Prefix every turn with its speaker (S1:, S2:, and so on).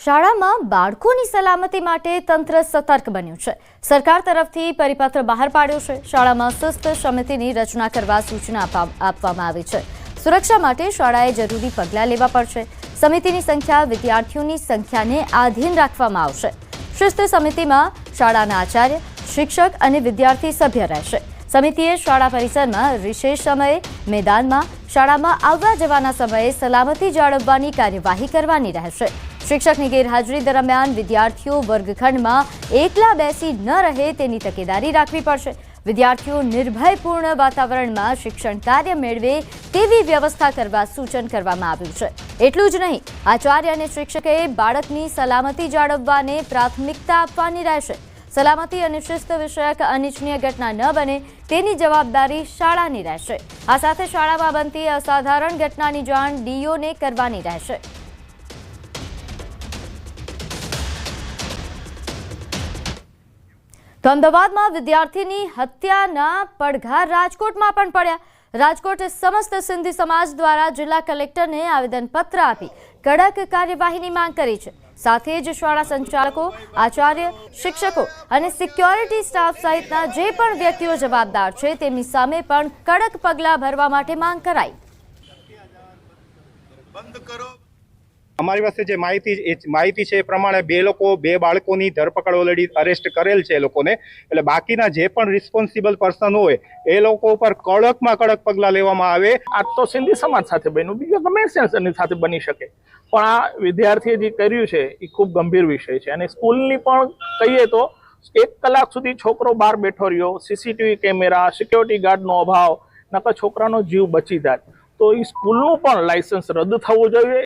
S1: શાળામાં બાળકોની સલામતી માટે તંત્ર સતર્ક બન્યું છે। સરકાર તરફથી પરિપત્ર બહાર પાડ્યો છે। શાળામાં શિસ્ત સમિતિની રચના કરવા સૂચના આપવામાં આવી છે। સુરક્ષા માટે શાળાએ જરૂરી પગલાં લેવા પડશે। સમિતિની સંખ્યા વિદ્યાર્થીઓની સંખ્યાને આધીન રાખવામાં આવશે। શિસ્ત સમિતિમાં શાળાના આચાર્ય, શિક્ષક અને વિદ્યાર્થી સભ્ય રહેશે। સમિતિએ શાળા પરિસરમાં વિશેષ સમયે, મેદાનમાં, શાળામાં આવવા જવાના સમયે સલામતી જાળવવાની કાર્યવાહી કરવાની રહેશે। શિક્ષકની ગેરહાજરી દરમિયાન વિદ્યાર્થીઓ વર્ગખંડમાં એકલા બેસી ન રહે તેની તકેદારી રાખવી પડશે। વિદ્યાર્થીઓ નિર્ભયપૂર્ણ વાતાવરણમાં શિક્ષણ કાર્ય મેળવે તેવી વ્યવસ્થા કરવા સૂચન કરવામાં આવ્યું છે। એટલું જ નહીં, આચાર્ય અને શિક્ષકે બાળકની સલામતી જાળવવાને પ્રાથમિકતા આપવાની રહેશે। સલામતી અને શિસ્ત વિષયક અનિચ્છનીય ઘટના ન બને તેની જવાબદારી શાળાની રહેશે। આ સાથે શાળામાં બનતી અસાધારણ ઘટનાની જાણ ડીઓને કરવાની રહેશે। તો અમદાવાદમાં વિદ્યાર્થીની હત્યાના પડઘા રાજકોટમાં પણ પડ્યા। રાજકોટ સમસ્ત સિંધી સમાજ દ્વારા જિલ્લા કલેક્ટરને આવેદનપત્ર આપી કડક કાર્યવાહીની માંગ કરી છે। સાથે જ શાળા સંચાલકો, આચાર્ય, શિક્ષકો અને સિક્યોરિટી સ્ટાફ સહિતના જે પણ વ્યક્તિઓ જવાબદાર છે તેમની સામે પણ કડક પગલાં ભરવા માટે માંગ કરાઈ।
S2: અમારી પાસે જે માહિતી છે એ પ્રમાણે બે બાળકોની ધરપકડ ઓલરેડી અરેસ્ટ કરેલ છે એ લોકોને। એટલે બાકીના જે પણ રિસ્પોન્સિબલ પર્સન હોય એ લોકો ઉપર કડકમાં કડક પગલાં લેવામાં આવે।
S3: આ તો સિંધી સમાજ સાથે બન્યું, બીજા ગમે સેન્સરની સાથે બની શકે, પણ આ વિદ્યાર્થીએ જે કર્યું છે એ ખૂબ ગંભીર વિષય છે। અને સ્કૂલની પણ કહીએ તો 1 કલાક સુધી છોકરો બહાર બેઠો રહ્યો, સીસીટીવી કેમેરા, સિક્યોરિટી ગાર્ડનો અભાવ, નકર છોકરાનો જીવ બચી જાય। તો એ સ્કૂલનું પણ લાયસન્સ રદ થવું જોઈએ।